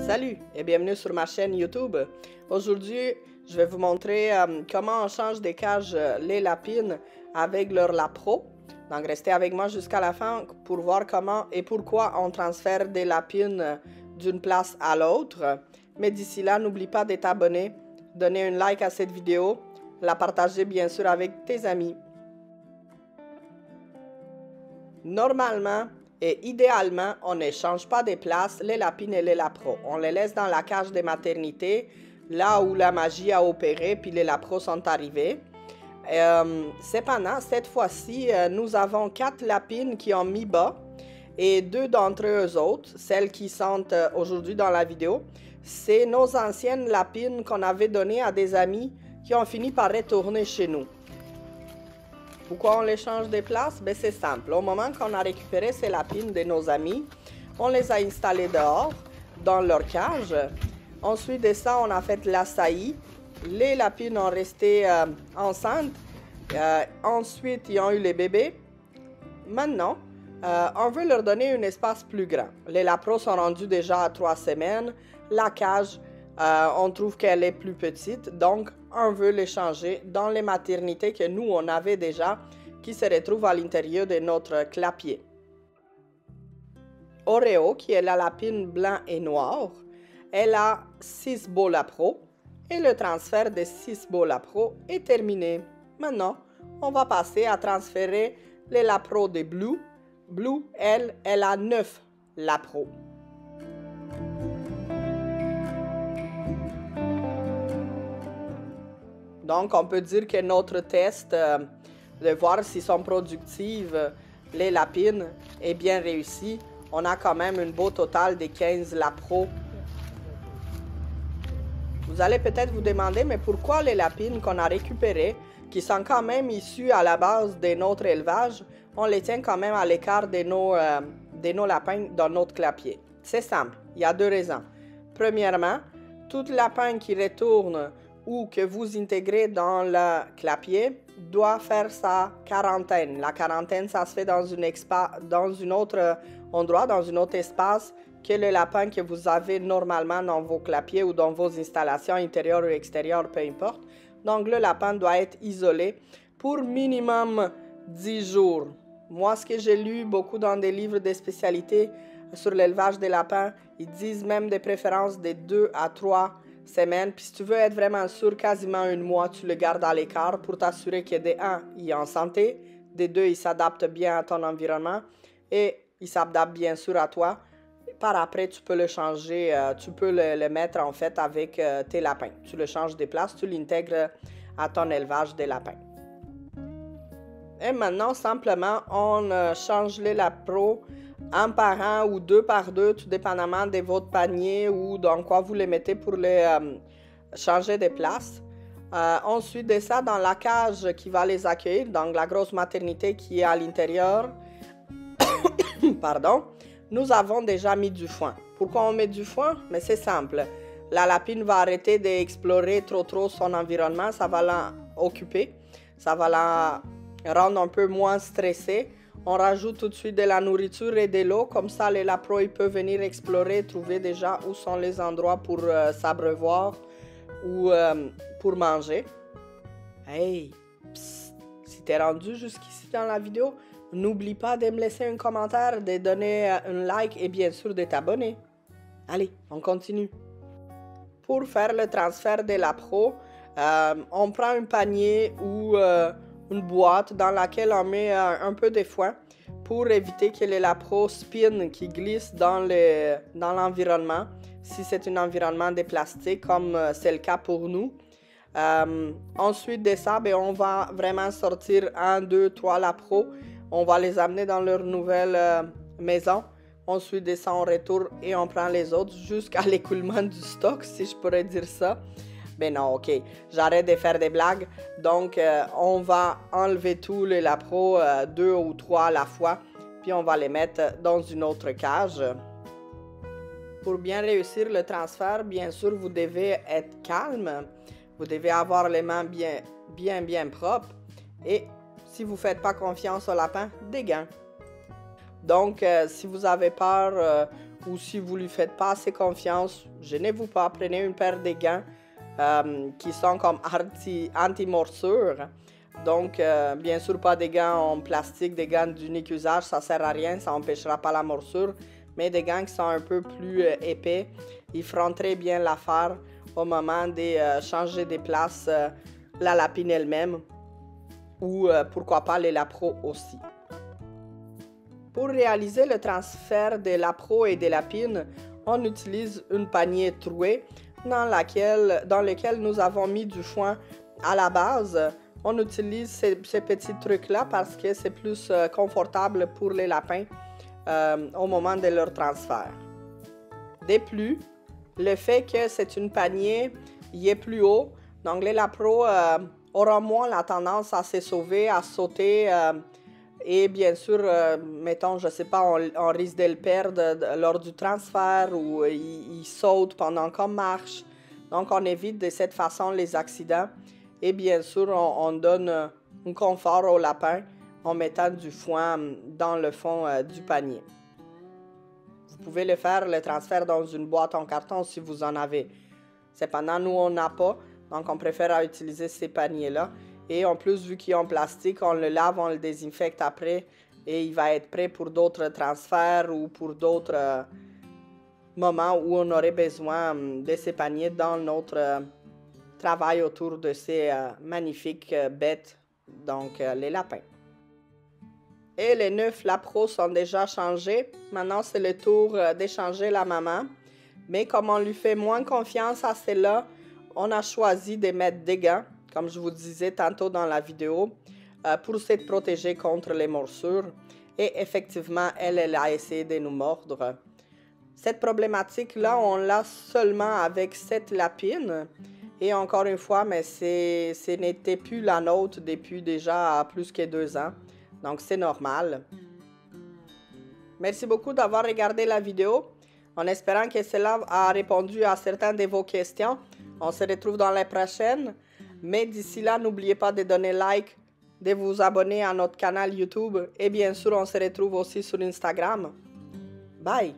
Salut et bienvenue sur ma chaîne YouTube. Aujourd'hui, je vais vous montrer comment on change des cages les lapines avec leur lapro. Donc restez avec moi jusqu'à la fin pour voir comment et pourquoi on transfère des lapines d'une place à l'autre. Mais d'ici là, n'oublie pas de t'abonner, donner un like à cette vidéo, la partager bien sûr avec tes amis. Normalement et idéalement, on ne change pas de place les lapines et les lapros. On les laisse dans la cage de maternité, là où la magie a opéré, puis les lapros sont arrivés. Cependant, cette fois-ci, nous avons 4 lapines qui ont mis bas et 2 d'entre eux autres, celles qui sont aujourd'hui dans la vidéo, c'est nos anciennes lapines qu'on avait données à des amis qui ont fini par retourner chez nous. Pourquoi on les change de place? Ben, c'est simple. Au moment qu'on a récupéré ces lapines de nos amis, on les a installées dehors, dans leur cage. Ensuite de ça, on a fait la saillie. Les lapines ont resté enceintes. Ensuite, ils ont eu les bébés. Maintenant, on veut leur donner un espace plus grand. Les lapros sont rendus déjà à 3 semaines. La cage, on trouve qu'elle est plus petite. Donc, on veut les changer dans les maternités que nous, on avait déjà, qui se retrouvent à l'intérieur de notre clapier. Oreo, qui est la lapine blanc et noire, elle a 6 beaux lapros et le transfert de 6 beaux lapros est terminé. Maintenant, on va passer à transférer les lapros de Blue. Blue, elle a 9 lapros. Donc, on peut dire que notre test de voir s'ils sont productives, les lapines, est bien réussi. On a quand même un beau total de 15 lapros. Vous allez peut-être vous demander, mais pourquoi les lapines qu'on a récupérées, qui sont quand même issues à la base de notre élevage, on les tient quand même à l'écart de nos lapins dans notre clapier? C'est simple, il y a 2 raisons. Premièrement, tout lapin qui retourne ou que vous intégrez dans le clapier doit faire sa quarantaine. La quarantaine, ça se fait dans un autre endroit, dans un autre espace que le lapin que vous avez normalement dans vos clapiers ou dans vos installations intérieures ou extérieures, peu importe. Donc, le lapin doit être isolé pour minimum 10 jours. Moi, ce que j'ai lu beaucoup dans des livres de spécialité sur l'élevage des lapins, ils disent même des préférences de 2 à 3 semaines. Puis si tu veux être vraiment sûr, quasiment un mois, tu le gardes à l'écart pour t'assurer que de 1, il est en santé, de 2, il s'adapte bien à ton environnement et il s'adapte bien sûr à toi. Par après, tu peux le changer, tu peux le mettre en fait avec tes lapins. Tu le changes de place, tu l'intègres à ton élevage des lapins. Et maintenant, simplement, on change les lapros un par un ou 2 par 2, tout dépendamment de votre panier ou dans quoi vous les mettez pour les changer de place. Ensuite de ça, dans la cage qui va les accueillir, donc la grosse maternité qui est à l'intérieur, pardon, nous avons déjà mis du foin. Pourquoi on met du foin? Mais c'est simple. La lapine va arrêter d'explorer trop son environnement, ça va l'occuper, ça va la rendre un peu moins stressée. On rajoute tout de suite de la nourriture et de l'eau, comme ça les lapros ils peuvent venir explorer, trouver déjà où sont les endroits pour s'abreuvoir ou pour manger. Hey, psst, si t'es rendu jusqu'ici dans la vidéo, n'oublie pas de me laisser un commentaire, de donner un like et bien sûr de t'abonner. Allez, on continue. Pour faire le transfert des lapros, on prend un panier ou une boîte dans laquelle on met un peu de foin pour éviter que les lapros spinent, qui glissent dans l'environnement, si c'est un environnement de plastique comme c'est le cas pour nous. Ensuite de ça, ben, on va vraiment sortir 1, 2, 3 lapros. On va les amener dans leur nouvelle maison. Ensuite de ça, on retourne et on prend les autres jusqu'à l'écoulement du stock, si je pourrais dire ça. Ben non, ok, j'arrête de faire des blagues. Donc, on va enlever tous les lapros, 2 ou 3 à la fois, puis on va les mettre dans une autre cage. Pour bien réussir le transfert, bien sûr, vous devez être calme. Vous devez avoir les mains bien propres. Et si vous ne faites pas confiance au lapin, des gants. Donc, si vous avez peur ou si vous ne lui faites pas assez confiance, gênez-vous pas, prenez une paire de gants qui sont comme anti-morsure. Donc, bien sûr, pas des gants en plastique, des gants d'unique usage, ça ne sert à rien, ça n'empêchera pas la morsure. Mais des gants qui sont un peu plus épais, ils feront très bien l'affaire au moment de changer de place la lapine elle-même ou pourquoi pas les lapros aussi. Pour réaliser le transfert des lapros et des lapines, on utilise une panier trouée dans lequel nous avons mis du foin à la base. On utilise ces petits trucs-là parce que c'est plus confortable pour les lapins au moment de leur transfert. De plus, le fait que c'est une panier, il est plus haut, donc les lapros auront moins la tendance à se sauver, à sauter et bien sûr, mettons, je sais pas, on risque de le perdre lors du transfert ou il saute pendant qu'on marche. Donc, on évite de cette façon les accidents et bien sûr, on donne un confort au lapin en mettant du foin dans le fond du panier. Vous pouvez le faire, le transfert dans une boîte en carton si vous en avez. Cependant, nous, on n'a pas, donc on préfère utiliser ces paniers-là. Et en plus, vu qu'il est en plastique, on le lave, on le désinfecte après et il va être prêt pour d'autres transferts ou pour d'autres moments où on aurait besoin de ces paniers dans notre travail autour de ces magnifiques bêtes, donc les lapins. Et les 9 lapros sont déjà changés. Maintenant, c'est le tour d'échanger la maman. Mais comme on lui fait moins confiance à celle-là, on a choisi de mettre des gants, comme je vous disais tantôt dans la vidéo, pour se protéger contre les morsures. Et effectivement, elle a essayé de nous mordre. Cette problématique-là, on l'a seulement avec cette lapine. Et encore une fois, mais ce n'était plus la nôtre depuis déjà plus que 2 ans. Donc, c'est normal. Merci beaucoup d'avoir regardé la vidéo. En espérant que cela a répondu à certaines de vos questions. On se retrouve dans la prochaine. Mais d'ici là, n'oubliez pas de donner like, de vous abonner à notre canal YouTube. Et bien sûr, on se retrouve aussi sur Instagram. Bye!